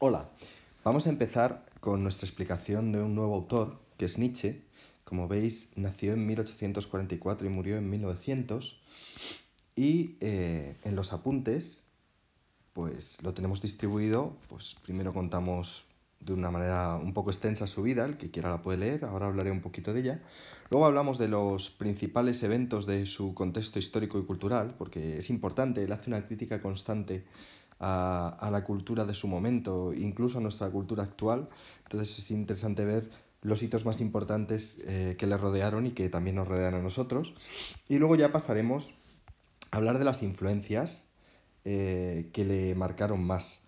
Hola, vamos a empezar con nuestra explicación de un nuevo autor, que es Nietzsche. Como veis, nació en 1844 y murió en 1900. Y en los apuntes, pues lo tenemos distribuido. Pues primero contamos de una manera un poco extensa su vida, el que quiera la puede leer, ahora hablaré un poquito de ella. Luego hablamos de los principales eventos de su contexto histórico y cultural, porque es importante, él hace una crítica constante a la cultura de su momento, incluso a nuestra cultura actual. Entonces es interesante ver los hitos más importantes que le rodearon y que también nos rodean a nosotros. Y luego ya pasaremos a hablar de las influencias que le marcaron más.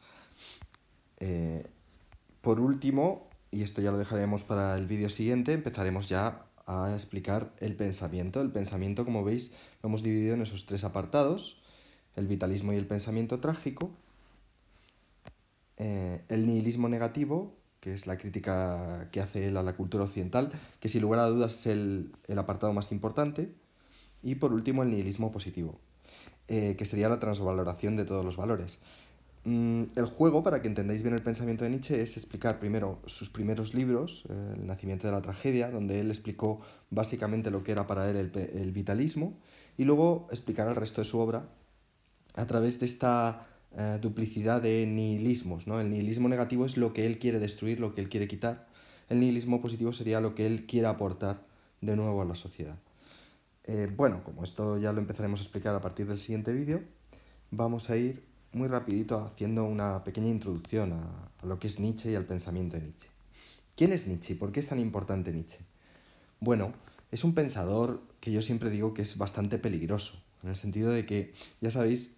Eh, por último, y esto ya lo dejaremos para el vídeo siguiente, empezaremos ya a explicar el pensamiento. El pensamiento, como veis, lo hemos dividido en esos tres apartados: el vitalismo y el pensamiento trágico, el nihilismo negativo, que es la crítica que hace él a la cultura occidental, que sin lugar a dudas es el apartado más importante, y por último el nihilismo positivo, que sería la transvaloración de todos los valores. El juego, para que entendáis bien el pensamiento de Nietzsche, es explicar primero sus primeros libros, El nacimiento de la tragedia, donde él explicó básicamente lo que era para él el vitalismo, y luego explicar el resto de su obra a través de esta duplicidad de nihilismos, ¿no? El nihilismo negativo es lo que él quiere destruir, lo que él quiere quitar. El nihilismo positivo sería lo que él quiere aportar de nuevo a la sociedad. Bueno, como esto ya lo empezaremos a explicar a partir del siguiente vídeo, vamos a ir muy rapidito haciendo una pequeña introducción a lo que es Nietzsche y al pensamiento de Nietzsche. ¿Quién es Nietzsche? ¿Por qué es tan importante Nietzsche? Bueno, es un pensador que yo siempre digo que es bastante peligroso, en el sentido de que, ya sabéis,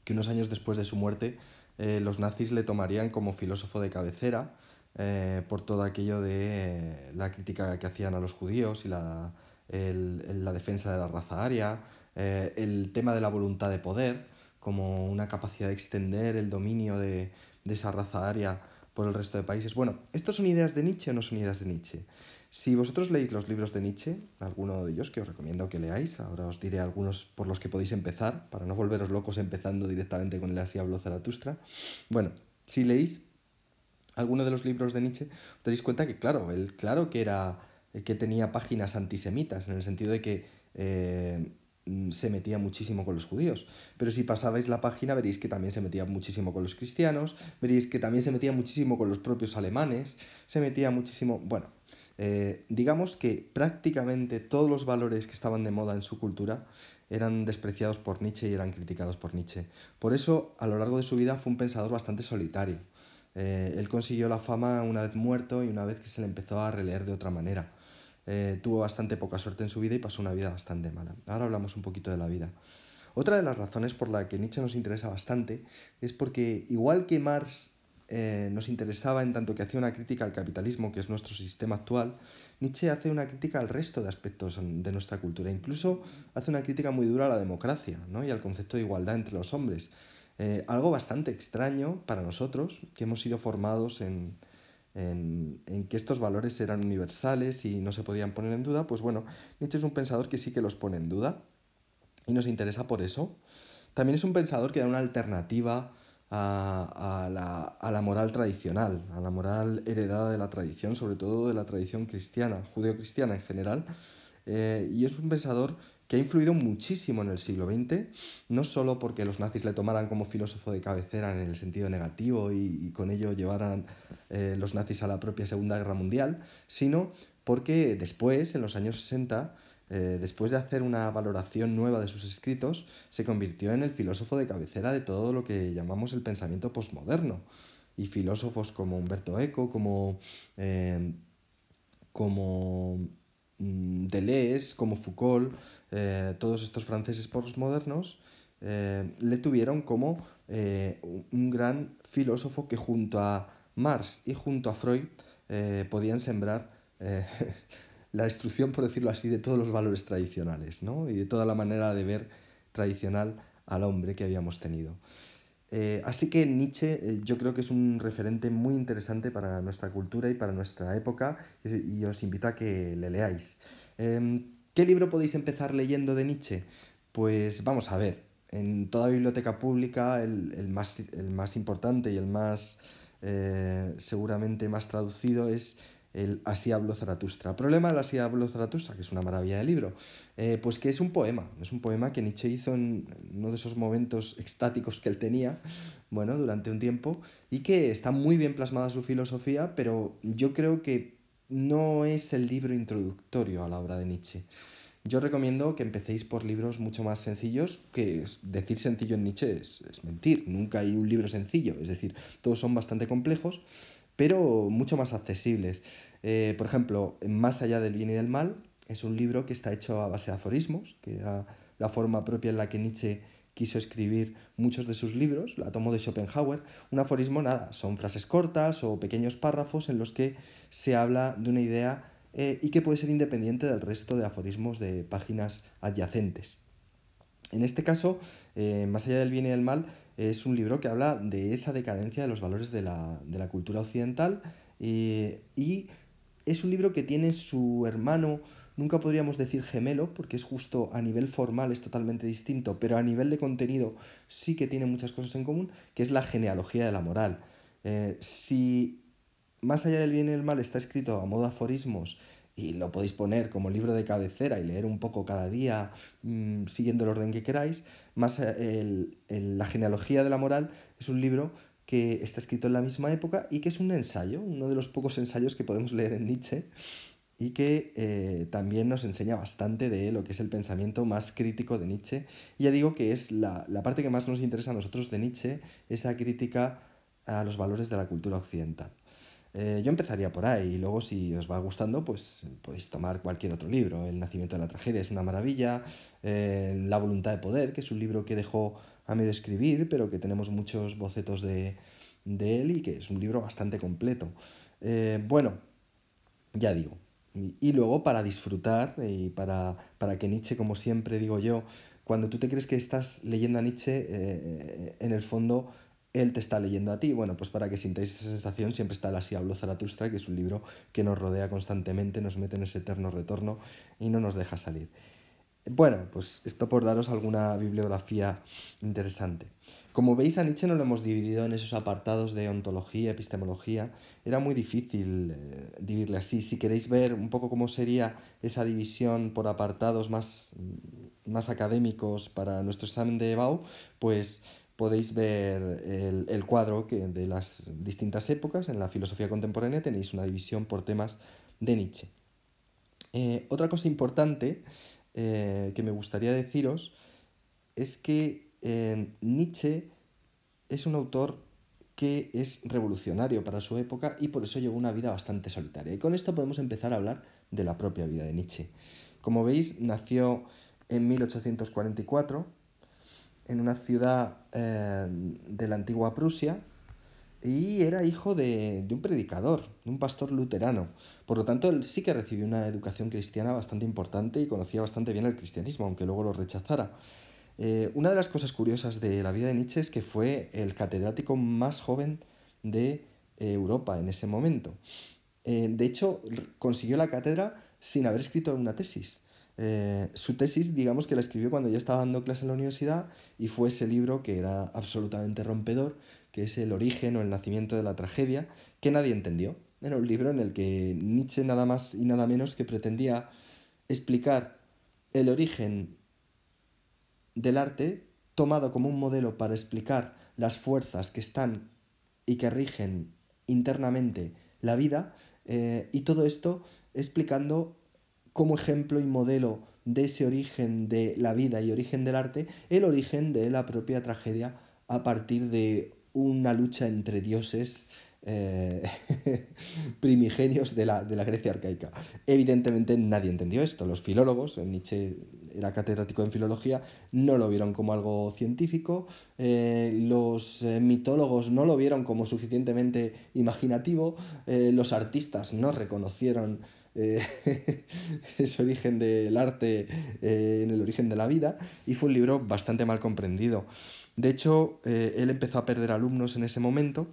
que unos años después de su muerte los nazis le tomarían como filósofo de cabecera por todo aquello de la crítica que hacían a los judíos y la defensa de la raza aria, el tema de la voluntad de poder como una capacidad de extender el dominio de esa raza aria por el resto de países. Bueno, ¿estos son ideas de Nietzsche o no son ideas de Nietzsche? Si vosotros leéis los libros de Nietzsche, alguno de ellos que os recomiendo que leáis, ahora os diré algunos por los que podéis empezar, para no volveros locos empezando directamente con el Así habló Zaratustra. Bueno, si leéis alguno de los libros de Nietzsche, os daréis cuenta que, claro, él claro que era que tenía páginas antisemitas, en el sentido de que se metía muchísimo con los judíos. Pero si pasabais la página veréis que también se metía muchísimo con los cristianos, veréis que también se metía muchísimo con los propios alemanes, se metía muchísimo... Bueno, digamos que prácticamente todos los valores que estaban de moda en su cultura eran despreciados por Nietzsche y eran criticados por Nietzsche. Por eso, a lo largo de su vida fue un pensador bastante solitario. Él consiguió la fama una vez muerto y una vez que se le empezó a releer de otra manera. Tuvo bastante poca suerte en su vida y pasó una vida bastante mala. Ahora hablamos un poquito de la vida. Otra de las razones por la que Nietzsche nos interesa bastante es porque, igual que Marx nos interesaba en tanto que hacía una crítica al capitalismo, que es nuestro sistema actual, Nietzsche hace una crítica al resto de aspectos de nuestra cultura. Incluso hace una crítica muy dura a la democracia, ¿no? Y al concepto de igualdad entre los hombres. Algo bastante extraño para nosotros, que hemos sido formados en que estos valores eran universales y no se podían poner en duda. Pues bueno, Nietzsche es un pensador que sí que los pone en duda y nos interesa por eso. También es un pensador que da una alternativa a la moral tradicional, a la moral heredada de la tradición, sobre todo de la tradición cristiana, judeocristiana en general. Y es un pensador que ha influido muchísimo en el siglo XX, no solo porque los nazis le tomaran como filósofo de cabecera en el sentido negativo y con ello llevaran los nazis a la propia Segunda Guerra Mundial, sino porque después, en los años 60, después de hacer una valoración nueva de sus escritos, se convirtió en el filósofo de cabecera de todo lo que llamamos el pensamiento posmoderno. Y filósofos como Umberto Eco, eh, como Deleuze, como Foucault, todos estos franceses postmodernos, le tuvieron como un gran filósofo que junto a Marx y junto a Freud podían sembrar la destrucción, por decirlo así, de todos los valores tradicionales, ¿no? Y de toda la manera de ver tradicional al hombre que habíamos tenido. Así que Nietzsche yo creo que es un referente muy interesante para nuestra cultura y para nuestra época y os invito a que le leáis. ¿Qué libro podéis empezar leyendo de Nietzsche? Pues vamos a ver, en toda biblioteca pública el más importante y el más seguramente más traducido es el Así habló Zaratustra. El problema del Así habló Zaratustra, que es una maravilla de libro, pues que es un poema que Nietzsche hizo en uno de esos momentos extáticos que él tenía, bueno, durante un tiempo, y que está muy bien plasmada su filosofía, pero yo creo que no es el libro introductorio a la obra de Nietzsche. Yo recomiendo que empecéis por libros mucho más sencillos, que decir sencillo en Nietzsche es mentir, nunca hay un libro sencillo, es decir, todos son bastante complejos, pero mucho más accesibles. Por ejemplo, Más allá del bien y del mal es un libro que está hecho a base de aforismos, que era la forma propia en la que Nietzsche quiso escribir muchos de sus libros, la tomó de Schopenhauer. Un aforismo, nada, son frases cortas o pequeños párrafos en los que se habla de una idea y que puede ser independiente del resto de aforismos de páginas adyacentes. En este caso, Más allá del bien y del mal, es un libro que habla de esa decadencia de los valores de la cultura occidental y es un libro que tiene su hermano, nunca podríamos decir gemelo, porque es justo a nivel formal es totalmente distinto, pero a nivel de contenido sí que tiene muchas cosas en común, que es la genealogía de la moral. Si Más allá del bien y el mal está escrito a modo de aforismos y lo podéis poner como libro de cabecera y leer un poco cada día siguiendo el orden que queráis. La genealogía de la moral es un libro que está escrito en la misma época y que es un ensayo, uno de los pocos ensayos que podemos leer en Nietzsche y que también nos enseña bastante de lo que es el pensamiento más crítico de Nietzsche. Y ya digo que es la parte que más nos interesa a nosotros de Nietzsche, esa crítica a los valores de la cultura occidental. Yo empezaría por ahí y luego si os va gustando pues podéis tomar cualquier otro libro. El nacimiento de la tragedia es una maravilla, La voluntad de poder, que es un libro que dejó a medio escribir pero que tenemos muchos bocetos de él y que es un libro bastante completo. Bueno, ya digo. Y luego para disfrutar y para que Nietzsche, como siempre digo yo, cuando tú te crees que estás leyendo a Nietzsche, en el fondo él te está leyendo a ti. Bueno, pues para que sintáis esa sensación siempre está el Así habló Zaratustra, que es un libro que nos rodea constantemente, nos mete en ese eterno retorno y no nos deja salir. Bueno, pues esto por daros alguna bibliografía interesante. Como veis, a Nietzsche no lo hemos dividido en esos apartados de ontología, epistemología. Era muy difícil dividirle así. Si queréis ver un poco cómo sería esa división por apartados más académicos para nuestro examen de EBAU, pues podéis ver el cuadro de las distintas épocas. En la filosofía contemporánea tenéis una división por temas de Nietzsche. Otra cosa importante que me gustaría deciros es que Nietzsche es un autor que es revolucionario para su época y por eso llevó una vida bastante solitaria. Y con esto podemos empezar a hablar de la propia vida de Nietzsche. Como veis, nació en 1844 en una ciudad de la antigua Prusia y era hijo de un predicador, de un pastor luterano. Por lo tanto, él sí que recibió una educación cristiana bastante importante y conocía bastante bien el cristianismo, aunque luego lo rechazara. Una de las cosas curiosas de la vida de Nietzsche es que fue el catedrático más joven de Europa en ese momento. De hecho, consiguió la cátedra sin haber escrito una tesis. Su tesis, digamos que la escribió cuando ya estaba dando clase en la universidad y fue ese libro que era absolutamente rompedor, que es El origen o el nacimiento de la tragedia, que nadie entendió. Era un libro en el que Nietzsche nada más y nada menos que pretendía explicar el origen del arte tomado como un modelo para explicar las fuerzas que están y que rigen internamente la vida, y todo esto explicando como ejemplo y modelo de ese origen de la vida y origen del arte, el origen de la propia tragedia a partir de una lucha entre dioses eh, primigenios de la Grecia arcaica. Evidentemente nadie entendió esto. Los filólogos, Nietzsche era catedrático en filología, no lo vieron como algo científico, los mitólogos no lo vieron como suficientemente imaginativo, los artistas no reconocieron eh, ese origen del arte en el origen de la vida y fue un libro bastante mal comprendido. De hecho, él empezó a perder alumnos en ese momento,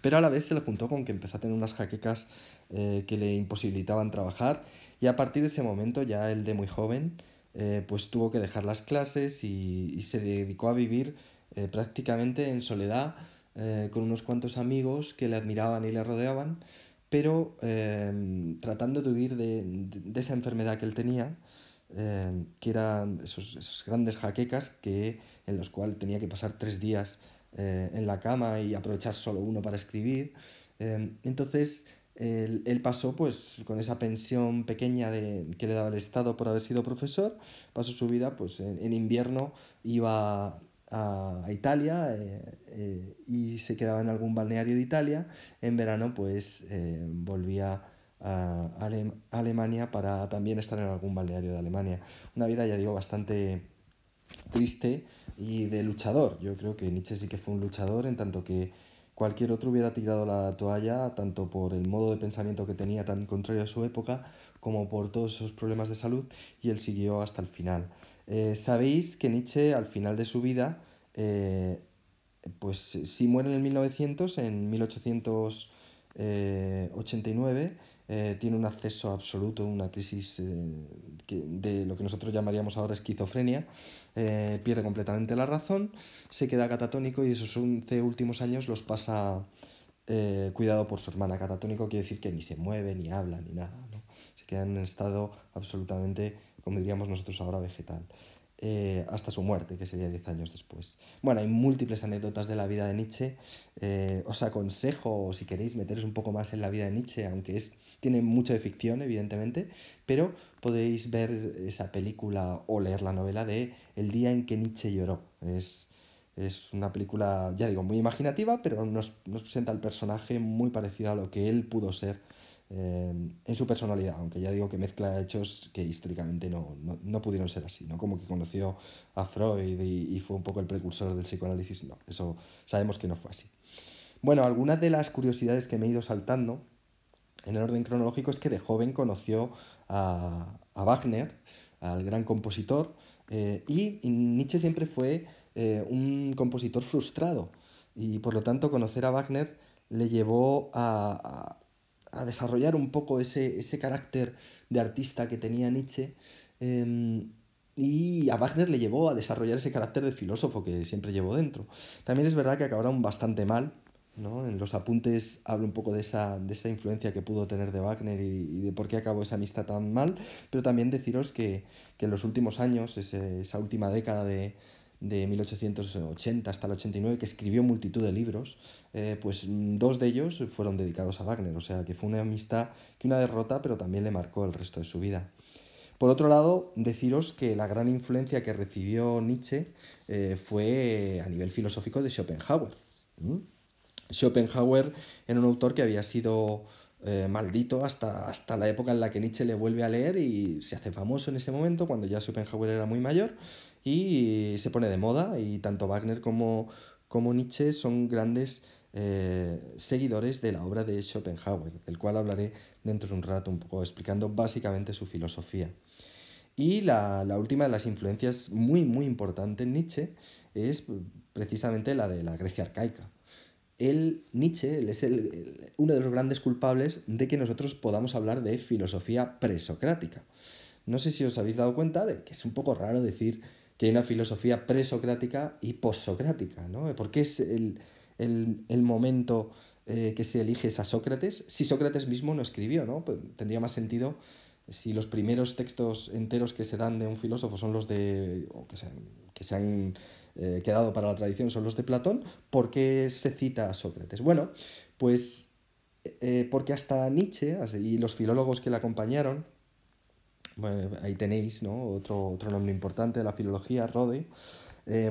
pero a la vez se le juntó con que empezó a tener unas jaquecas que le imposibilitaban trabajar y a partir de ese momento, ya él de muy joven, pues tuvo que dejar las clases y se dedicó a vivir prácticamente en soledad, con unos cuantos amigos que le admiraban y le rodeaban, pero tratando de huir de esa enfermedad que él tenía, que eran esos grandes jaquecas en los cuales tenía que pasar 3 días en la cama y aprovechar solo uno para escribir. Entonces, él pasó pues con esa pensión pequeña que le daba el Estado por haber sido profesor, pasó su vida pues en invierno iba a Italia y se quedaba en algún balneario de Italia. En verano pues volvía a Alemania para también estar en algún balneario de Alemania. Una vida, ya digo, bastante triste y de luchador. Yo creo que Nietzsche sí que fue un luchador, en tanto que cualquier otro hubiera tirado la toalla, tanto por el modo de pensamiento que tenía tan contrario a su época, como por todos esos problemas de salud, y él siguió hasta el final. Sabéis que Nietzsche, al final de su vida, eh, pues sí muere en el 1900, en 1889, tiene un acceso absoluto, una crisis de lo que nosotros llamaríamos ahora esquizofrenia, pierde completamente la razón, se queda catatónico y esos 11 últimos años los pasa cuidado por su hermana. Catatónico quiere decir que ni se mueve, ni habla, ni nada, ¿no? Se queda en un estado absolutamente, como diríamos nosotros ahora, vegetal. Hasta su muerte, que sería 10 años después. Bueno, hay múltiples anécdotas de la vida de Nietzsche. Os aconsejo, si queréis, meteros un poco más en la vida de Nietzsche, aunque tiene mucho de ficción, evidentemente, pero podéis ver esa película o leer la novela de El día en que Nietzsche lloró. Es una película, ya digo, muy imaginativa, pero nos presenta al personaje muy parecido a lo que él pudo ser en su personalidad, aunque ya digo que mezcla hechos que históricamente no pudieron ser así, ¿no? Como que conoció a Freud y fue un poco el precursor del psicoanálisis, no, eso sabemos que no fue así. Bueno, algunas de las curiosidades que me he ido saltando en el orden cronológico es que de joven conoció a Wagner, al gran compositor, y Nietzsche siempre fue un compositor frustrado, y por lo tanto conocer a Wagner le llevó a desarrollar un poco ese carácter de artista que tenía Nietzsche, eh, y a Wagner le llevó a desarrollar ese carácter de filósofo que siempre llevó dentro. También es verdad que acabaron bastante mal, ¿no? En los apuntes hablo un poco de esa influencia que pudo tener de Wagner y de por qué acabó esa amistad tan mal, pero también deciros que en los últimos años, esa última década de 1880 hasta el 89, que escribió multitud de libros, pues dos de ellos fueron dedicados a Wagner, o sea que fue una amistad que una derrota, pero también le marcó el resto de su vida. Por otro lado, deciros que la gran influencia que recibió Nietzsche fue a nivel filosófico de Schopenhauer. ¿Mm? Schopenhauer era un autor que había sido maldito hasta la época en la que Nietzsche le vuelve a leer y se hace famoso en ese momento, cuando ya Schopenhauer era muy mayor, y se pone de moda, y tanto Wagner como Nietzsche son grandes seguidores de la obra de Schopenhauer, del cual hablaré dentro de un rato un poco explicando básicamente su filosofía. Y la última de las influencias muy, muy importante en Nietzsche es precisamente la de la Grecia arcaica. Nietzsche, él es uno de los grandes culpables de que nosotros podamos hablar de filosofía presocrática. No sé si os habéis dado cuenta de que es un poco raro decir que hay una filosofía presocrática y possocrática, ¿no? Porque es el momento que se elige es a Sócrates, si Sócrates mismo no escribió, ¿no? Pues tendría más sentido si los primeros textos enteros que se dan de un filósofo son los o que se han quedado para la tradición son los de Platón. ¿Por qué se cita a Sócrates? Bueno, pues porque hasta Nietzsche y los filólogos que le acompañaron, bueno, ahí tenéis, ¿no? Otro nombre importante de la filología, Rode.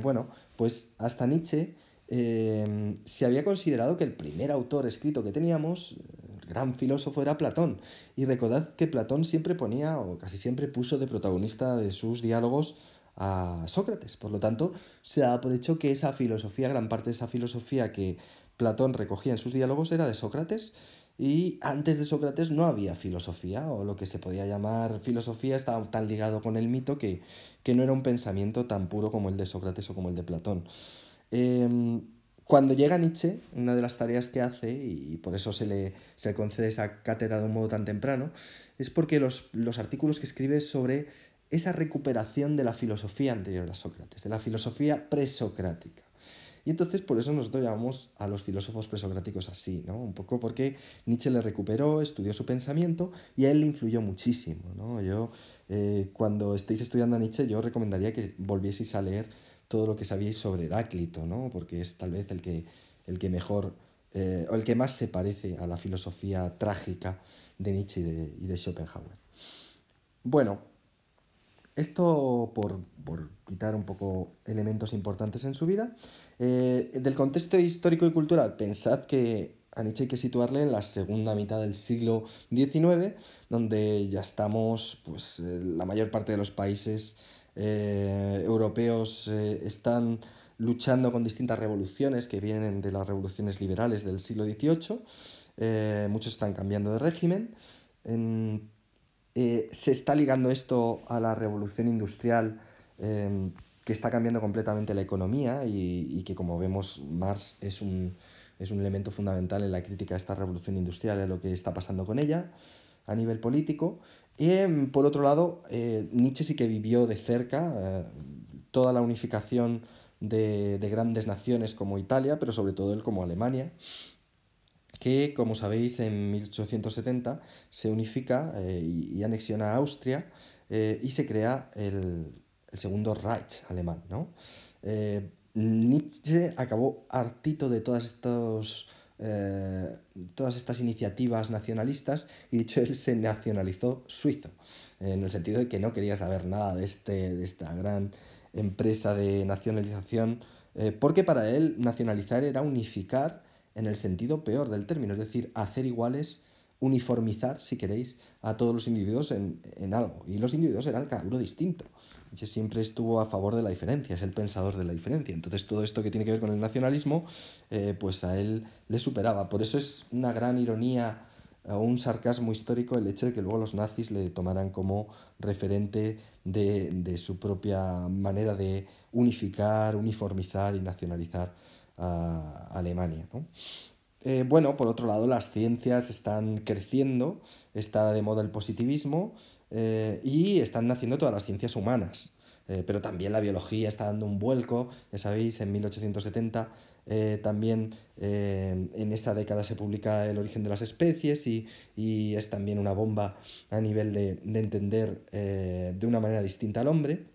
Bueno, pues hasta Nietzsche se había considerado que el primer autor escrito que teníamos, el gran filósofo, era Platón. Y recordad que Platón siempre ponía, o casi siempre puso de protagonista de sus diálogos a Sócrates. Por lo tanto, se da por hecho que esa filosofía, gran parte de esa filosofía que Platón recogía en sus diálogos era de Sócrates. Y antes de Sócrates no había filosofía, o lo que se podía llamar filosofía estaba tan ligado con el mito que no era un pensamiento tan puro como el de Sócrates o como el de Platón. Eh, Cuando llega Nietzsche, una de las tareas que hace, y por eso se le concede esa cátedra de un modo tan temprano, es porque los artículos que escribe sobre esa recuperación de la filosofía anterior a Sócrates, de la filosofía presocrática. Y entonces por eso nosotros llamamos a los filósofos presocráticos así, ¿no? Un poco porque Nietzsche le recuperó, estudió su pensamiento y a él le influyó muchísimo, ¿no? Cuando estéis estudiando a Nietzsche, yo recomendaría que volvieseis a leer todo lo que sabíais sobre Heráclito, ¿no? Porque es tal vez el que mejor, o el que más se parece a la filosofía trágica de Nietzsche y de Schopenhauer. Bueno, esto por quitar un poco elementos importantes en su vida. Del contexto histórico y cultural, pensad que a Nietzsche hay que situarle en la segunda mitad del siglo XIX, donde ya estamos, pues la mayor parte de los países europeos están luchando con distintas revoluciones que vienen de las revoluciones liberales del siglo XVIII. Muchos están cambiando de régimen. En- Se está ligando esto a la revolución industrial, que está cambiando completamente la economía y que, como vemos, Marx es un elemento fundamental en la crítica a esta revolución industrial, en lo que está pasando con ella a nivel político. Y por otro lado, Nietzsche sí que vivió de cerca toda la unificación de grandes naciones como Italia, pero sobre todo él como Alemania, que, como sabéis, en 1870 se unifica y anexiona a Austria, y se crea el segundo Reich alemán, ¿no? Nietzsche acabó hartito de todas estas iniciativas nacionalistas, y de hecho él se nacionalizó suizo, en el sentido de que no quería saber nada de esta gran empresa de nacionalización, porque para él nacionalizar era unificar en el sentido peor del término, es decir, hacer iguales, uniformizar, si queréis, a todos los individuos en algo. Y los individuos eran cada uno distinto. Nietzsche siempre estuvo a favor de la diferencia, es el pensador de la diferencia. Entonces todo esto que tiene que ver con el nacionalismo, pues a él le superaba. Por eso es una gran ironía o un sarcasmo histórico el hecho de que luego los nazis le tomaran como referente de su propia manera de unificar, uniformizar y nacionalizar a Alemania, ¿no? Bueno, por otro lado, las ciencias están creciendo, está de moda el positivismo, y están naciendo todas las ciencias humanas. Pero también la biología está dando un vuelco, ya sabéis, en 1870 también en esa década se publica El origen de las especies, y es también una bomba a nivel de entender de una manera distinta al hombre.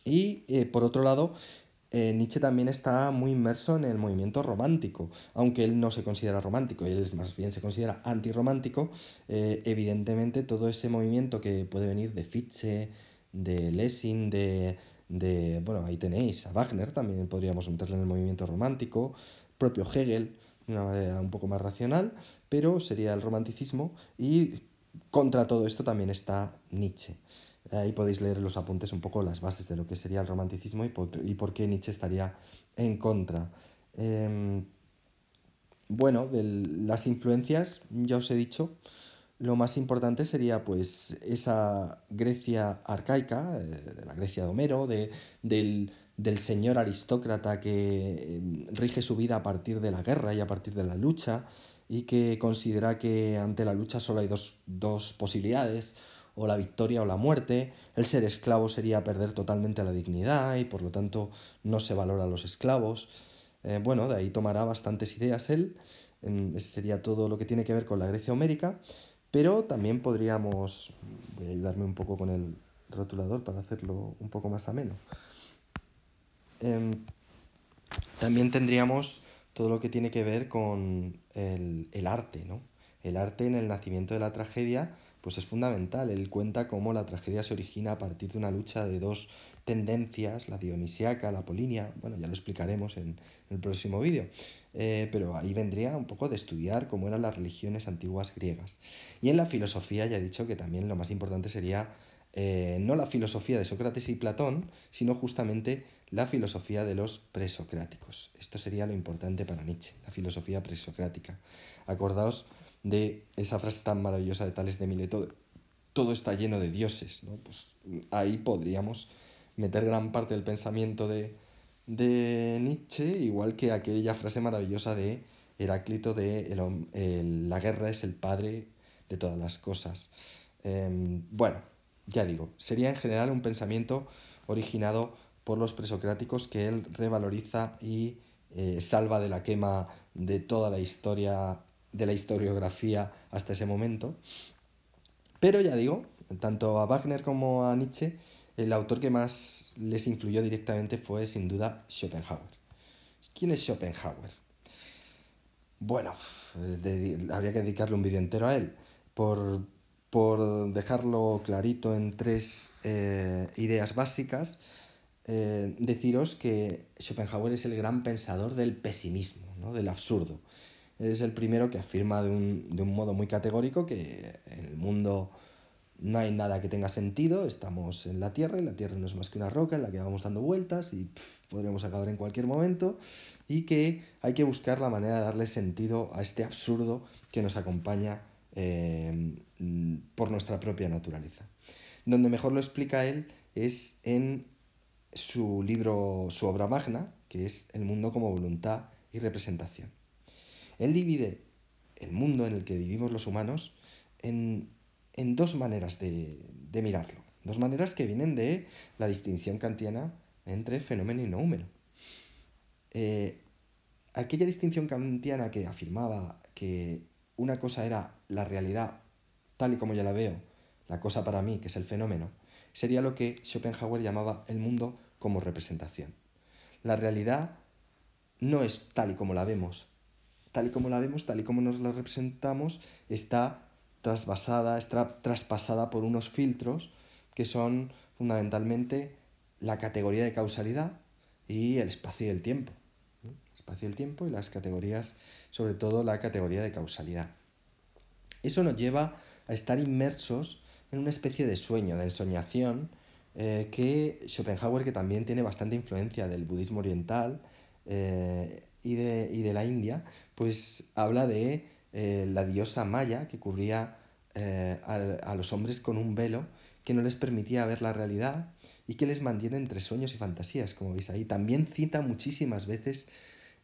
Y por otro lado, Nietzsche también está muy inmerso en el movimiento romántico, aunque él no se considera romántico, él más bien se considera antirromántico. Evidentemente todo ese movimiento que puede venir de Fichte, de Lessing, bueno, ahí tenéis a Wagner, también podríamos meterle en el movimiento romántico, propio Hegel, de una manera un poco más racional, pero sería el romanticismo, y contra todo esto también está Nietzsche. Ahí podéis leer los apuntes un poco las bases de lo que sería el romanticismo y por qué Nietzsche estaría en contra. Em, bueno, de las influencias, ya os he dicho, lo más importante sería pues esa Grecia arcaica, de la Grecia de Homero, del señor aristócrata que rige su vida a partir de la guerra y a partir de la lucha, y que considera que ante la lucha solo hay dos posibilidades, o la victoria o la muerte. El ser esclavo sería perder totalmente la dignidad y por lo tanto no se valora a los esclavos. Bueno, de ahí tomará bastantes ideas él. Ese sería todo lo que tiene que ver con la Grecia homérica, pero también podríamos, voy a ayudarme un poco con el rotulador para hacerlo un poco más ameno. Em, También tendríamos todo lo que tiene que ver con el arte, ¿no? El arte en el nacimiento de la tragedia, pues es fundamental. Él cuenta cómo la tragedia se origina a partir de una lucha de dos tendencias, la dionisiaca, la apolínea. Bueno, ya lo explicaremos en el próximo vídeo. Pero ahí vendría un poco de estudiar cómo eran las religiones antiguas griegas. Y en la filosofía ya he dicho que también lo más importante sería no la filosofía de Sócrates y Platón, sino justamente la filosofía de los presocráticos. Esto sería lo importante para Nietzsche, la filosofía presocrática. Acordaos de esa frase tan maravillosa de Tales de Mileto: todo está lleno de dioses, ¿no? Pues ahí podríamos meter gran parte del pensamiento de Nietzsche, igual que aquella frase maravillosa de Heráclito de la guerra es el padre de todas las cosas. Bueno, ya digo, sería en general un pensamiento originado por los presocráticos que él revaloriza y salva de la quema de toda la historia, de la historiografía hasta ese momento. Pero ya digo, tanto a Wagner como a Nietzsche, el autor que más les influyó directamente fue sin duda Schopenhauer. ¿Quién es Schopenhauer? Bueno, habría que dedicarle un vídeo entero a él. Por, por dejarlo clarito en tres ideas básicas, deciros que Schopenhauer es el gran pensador del pesimismo, ¿no? Del absurdo. Él es el primero que afirma de un modo muy categórico que en el mundo no hay nada que tenga sentido, estamos en la Tierra y la Tierra no es más que una roca en la que vamos dando vueltas y podremos acabar en cualquier momento, y que hay que buscar la manera de darle sentido a este absurdo que nos acompaña por nuestra propia naturaleza. Donde mejor lo explica él es en su libro, su obra magna, que es El mundo como voluntad y representación. Él divide el mundo en el que vivimos los humanos en, en dos maneras de mirarlo. Dos maneras que vienen de la distinción kantiana entre fenómeno y noumeno. Aquella distinción kantiana que afirmaba que una cosa era la realidad tal y como yo la veo, la cosa para mí, que es el fenómeno, sería lo que Schopenhauer llamaba el mundo como representación. La realidad no es tal y como la vemos. Tal y como la vemos, tal y como nos la representamos, está trasvasada, está traspasada por unos filtros que son fundamentalmente la categoría de causalidad y el espacio y el tiempo. El espacio y el tiempo y las categorías, sobre todo la categoría de causalidad. Eso nos lleva a estar inmersos en una especie de sueño, de ensoñación, que Schopenhauer, que también tiene bastante influencia del budismo oriental y de la India, pues habla de la diosa Maya que cubría a los hombres con un velo que no les permitía ver la realidad y que les mantiene entre sueños y fantasías, como veis ahí. También cita muchísimas veces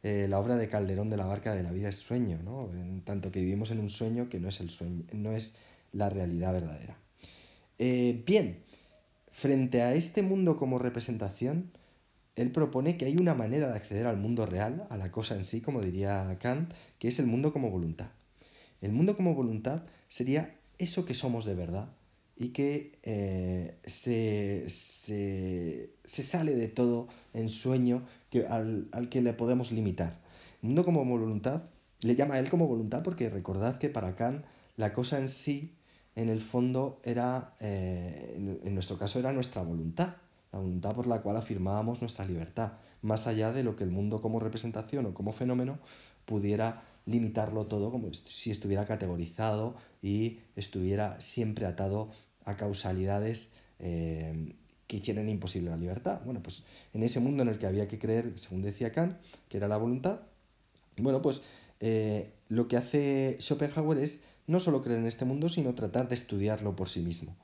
la obra de Calderón de la Barca de la vida es sueño, ¿no? En tanto que vivimos en un sueño que no es el sueño, no es la realidad verdadera. Bien, frente a este mundo como representación, él propone que hay una manera de acceder al mundo real, a la cosa en sí, como diría Kant, que es el mundo como voluntad. El mundo como voluntad sería eso que somos de verdad y que se sale de todo ensueño al que le podemos limitar. El mundo como voluntad, le llama a él como voluntad porque recordad que para Kant la cosa en sí, en el fondo, era, en nuestro caso, era nuestra voluntad, la voluntad por la cual afirmábamos nuestra libertad, más allá de lo que el mundo como representación o como fenómeno pudiera limitarlo todo como si estuviera categorizado y estuviera siempre atado a causalidades que hicieran imposible la libertad. Bueno, pues en ese mundo en el que había que creer, según decía Kant, que era la voluntad, bueno, pues lo que hace Schopenhauer es no solo creer en este mundo, sino tratar de estudiarlo por sí mismo.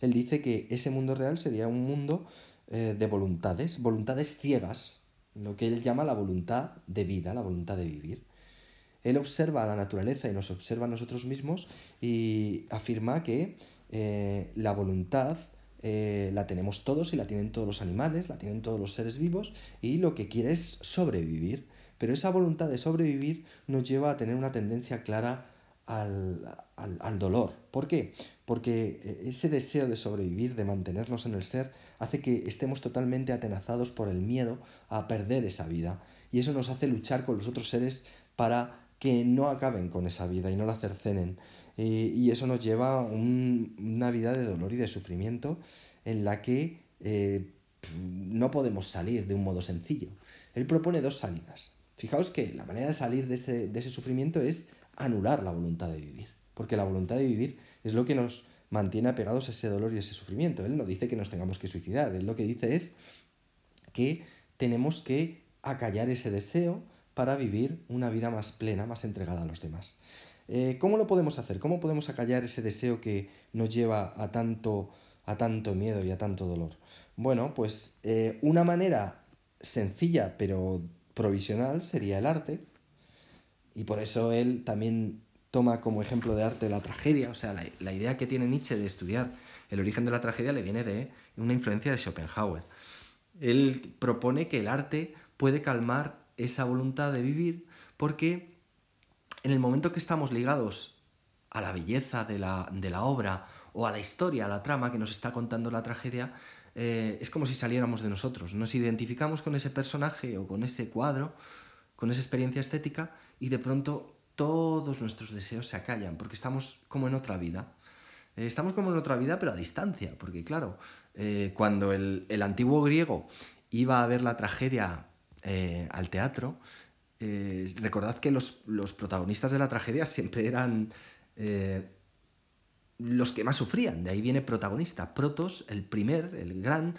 Él dice que ese mundo real sería un mundo de voluntades, voluntades ciegas, lo que él llama la voluntad de vida, la voluntad de vivir. Él observa a la naturaleza y nos observa a nosotros mismos y afirma que la voluntad la tenemos todos y la tienen todos los animales, la tienen todos los seres vivos, y lo que quiere es sobrevivir. Pero esa voluntad de sobrevivir nos lleva a tener una tendencia clara al dolor. ¿Por qué? Porque ese deseo de sobrevivir, de mantenernos en el ser, hace que estemos totalmente atenazados por el miedo a perder esa vida. Y eso nos hace luchar con los otros seres para que no acaben con esa vida y no la cercenen. Y eso nos lleva a una vida de dolor y de sufrimiento en la que no podemos salir de un modo sencillo. Él propone dos salidas. Fijaos que la manera de salir de ese sufrimiento es anular la voluntad de vivir, porque la voluntad de vivir es lo que nos mantiene apegados a ese dolor y a ese sufrimiento. Él no dice que nos tengamos que suicidar, él lo que dice es que tenemos que acallar ese deseo para vivir una vida más plena, más entregada a los demás. ¿Cómo lo podemos hacer? ¿Cómo podemos acallar ese deseo que nos lleva a tanto miedo y a tanto dolor? Bueno, pues una manera sencilla pero provisional sería el arte, y por eso él también toma como ejemplo de arte la tragedia. O sea, la idea que tiene Nietzsche de estudiar el origen de la tragedia le viene de una influencia de Schopenhauer. Él propone que el arte puede calmar esa voluntad de vivir, porque en el momento que estamos ligados a la belleza de la obra o a la historia, a la trama que nos está contando la tragedia, es como si saliéramos de nosotros. Nos identificamos con ese personaje o con ese cuadro, con esa experiencia estética, y de pronto todos nuestros deseos se acallan, porque estamos como en otra vida. Estamos como en otra vida, pero a distancia, porque claro, cuando el antiguo griego iba a ver la tragedia al teatro, recordad que los protagonistas de la tragedia siempre eran los que más sufrían, de ahí viene protagonista. Protos, el gran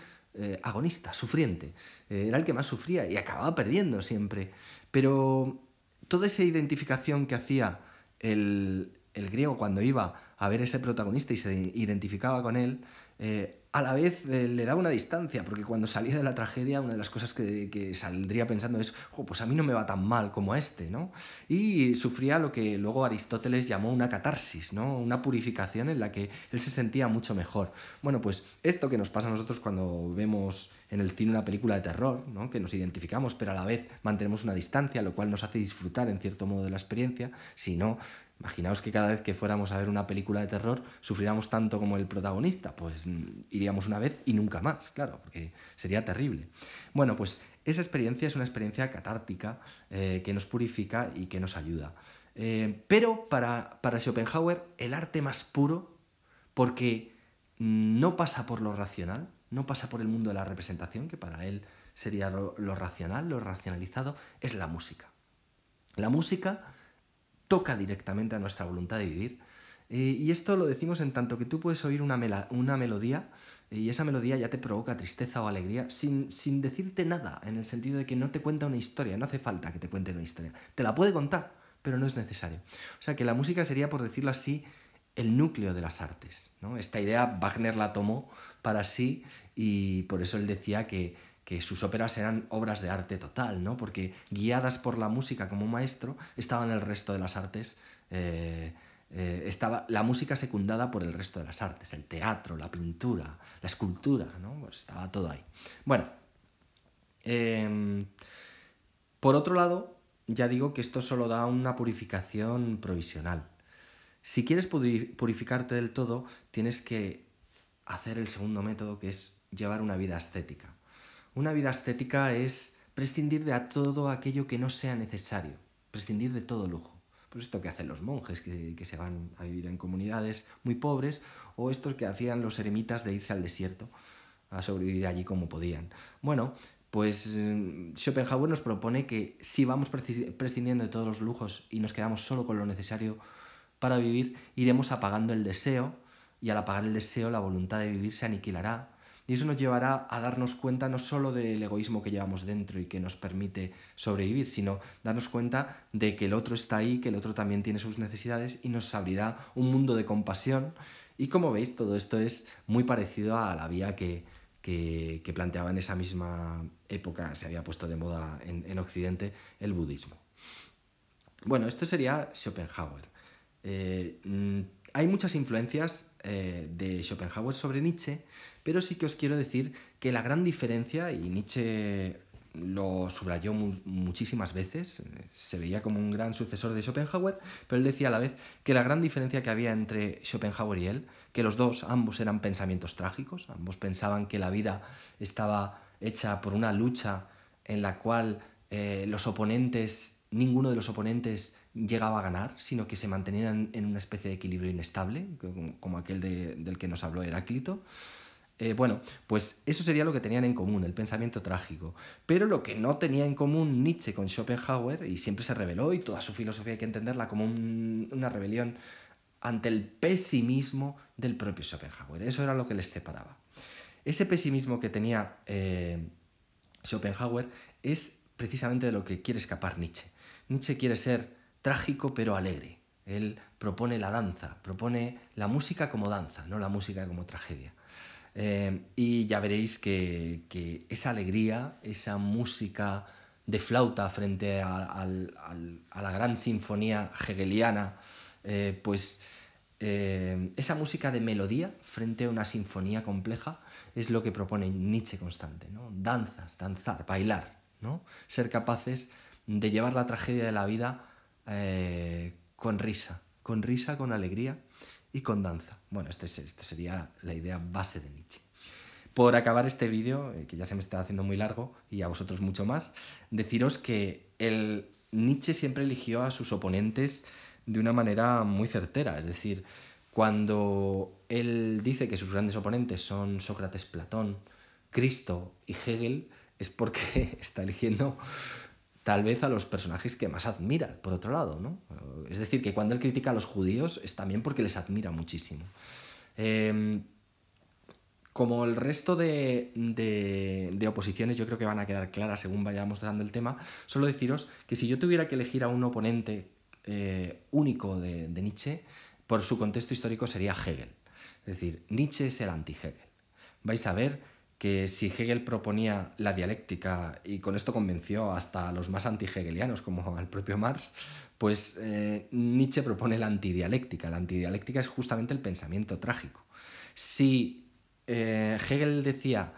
agonista, sufriente. Era el que más sufría y acababa perdiendo siempre. Pero toda esa identificación que hacía el griego cuando iba a ver ese protagonista y se identificaba con él, a la vez le daba una distancia, porque cuando salía de la tragedia, una de las cosas que saldría pensando es, oh, pues a mí no me va tan mal como a este, ¿no? Y sufría lo que luego Aristóteles llamó una catarsis, ¿no? Una purificación en la que él se sentía mucho mejor. Bueno, pues esto que nos pasa a nosotros cuando vemos en el cine una película de terror, ¿no? Que nos identificamos, pero a la vez mantenemos una distancia, lo cual nos hace disfrutar en cierto modo de la experiencia. Si no, imaginaos que cada vez que fuéramos a ver una película de terror sufriéramos tanto como el protagonista, pues iríamos una vez y nunca más, claro, porque sería terrible. Bueno, pues esa experiencia es una experiencia catártica que nos purifica y que nos ayuda. Pero para Schopenhauer el arte más puro, porque no pasa por lo racional, no pasa por el mundo de la representación, que para él sería lo racional, lo racionalizado, es la música. La música toca directamente a nuestra voluntad de vivir. Y esto lo decimos en tanto que tú puedes oír una melodía y esa melodía ya te provoca tristeza o alegría sin decirte nada, en el sentido de que no te cuenta una historia, no hace falta que te cuente una historia. Te la puede contar, pero no es necesario. O sea que la música sería, por decirlo así, el núcleo de las artes, ¿no? Esta idea Wagner la tomó para sí y por eso él decía que sus óperas eran obras de arte total, ¿no? Porque guiadas por la música como un maestro, estaban el resto de las artes, estaba la música secundada por el resto de las artes, el teatro, la pintura, la escultura, ¿no? Pues estaba todo ahí. Bueno, por otro lado, ya digo que esto solo da una purificación provisional. Si quieres purificarte del todo, tienes que hacer el segundo método, que es llevar una vida ascética. Una vida ascética es prescindir de todo aquello que no sea necesario, prescindir de todo lujo. Pues esto que hacen los monjes que se van a vivir en comunidades muy pobres, o esto que hacían los eremitas de irse al desierto a sobrevivir allí como podían. Bueno, pues Schopenhauer nos propone que si vamos prescindiendo de todos los lujos y nos quedamos solo con lo necesario para vivir, iremos apagando el deseo, y al apagar el deseo la voluntad de vivir se aniquilará. Y eso nos llevará a darnos cuenta no solo del egoísmo que llevamos dentro y que nos permite sobrevivir, sino darnos cuenta de que el otro está ahí, que el otro también tiene sus necesidades, y nos abrirá un mundo de compasión. Y como veis, todo esto es muy parecido a la vía que planteaba en esa misma época, se había puesto de moda en Occidente, el budismo. Bueno, esto sería Schopenhauer. Hay muchas influencias de Schopenhauer sobre Nietzsche, pero sí que os quiero decir que la gran diferencia, y Nietzsche lo subrayó muchísimas veces, se veía como un gran sucesor de Schopenhauer, pero él decía a la vez que la gran diferencia que había entre Schopenhauer y él, que los dos, ambos eran pensamientos trágicos, ambos pensaban que la vida estaba hecha por una lucha en la cual ninguno de los oponentes llegaba a ganar, sino que se mantenían en una especie de equilibrio inestable, como aquel del que nos habló Heráclito. Bueno, pues eso sería lo que tenían en común, el pensamiento trágico. Pero lo que no tenía en común Nietzsche con Schopenhauer, y siempre se rebeló, y toda su filosofía hay que entenderla como una rebelión ante el pesimismo del propio Schopenhauer. Eso era lo que les separaba. Ese pesimismo que tenía Schopenhauer es precisamente de lo que quiere escapar Nietzsche. Nietzsche quiere ser trágico pero alegre. Él propone la danza, propone la música como danza, no la música como tragedia. Y ya veréis que esa alegría, esa música de flauta frente a la gran sinfonía hegeliana, esa música de melodía frente a una sinfonía compleja es lo que propone Nietzsche constante, ¿no? Danzar, bailar, ¿no? Ser capaces de llevar la tragedia de la vida con risa, con alegría y con danza. Bueno, esta sería la idea base de Nietzsche. Por acabar este vídeo, que ya se me está haciendo muy largo y a vosotros mucho más, deciros que Nietzsche siempre eligió a sus oponentes de una manera muy certera. Es decir, cuando él dice que sus grandes oponentes son Sócrates, Platón, Cristo y Hegel, es porque está eligiendo tal vez a los personajes que más admira, por otro lado, ¿no? Es decir, que cuando él critica a los judíos es también porque les admira muchísimo. Como el resto de oposiciones yo creo que van a quedar claras según vayamos dando el tema, solo deciros que si yo tuviera que elegir a un oponente único de Nietzsche, por su contexto histórico sería Hegel. Es decir, Nietzsche es el anti-Hegel. Vais a ver que si Hegel proponía la dialéctica y con esto convenció hasta a los más anti-hegelianos como al propio Marx, pues Nietzsche propone la antidialéctica. La antidialéctica es justamente el pensamiento trágico. Si Hegel decía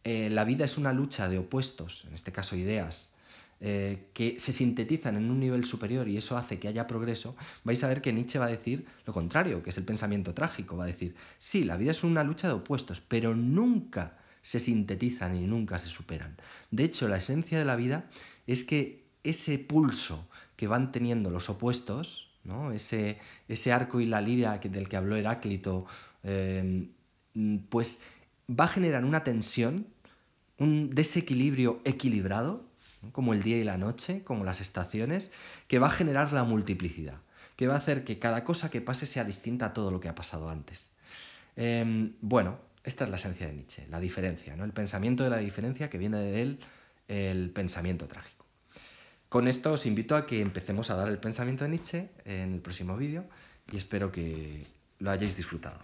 la vida es una lucha de opuestos, en este caso ideas, que se sintetizan en un nivel superior y eso hace que haya progreso, vais a ver que Nietzsche va a decir lo contrario, que es el pensamiento trágico. Va a decir, sí, la vida es una lucha de opuestos, pero nunca se sintetizan y nunca se superan. De hecho, la esencia de la vida es que ese pulso que van teniendo los opuestos, ¿no? ese arco y la lira del que habló Heráclito, pues va a generar una tensión, un desequilibrio equilibrado, ¿no? Como el día y la noche, como las estaciones, que va a generar la multiplicidad, que va a hacer que cada cosa que pase sea distinta a todo lo que ha pasado antes. Bueno, esta es la esencia de Nietzsche, la diferencia, ¿no? El pensamiento de la diferencia que viene de él, el pensamiento trágico. Con esto os invito a que empecemos a dar el pensamiento de Nietzsche en el próximo vídeo y espero que lo hayáis disfrutado.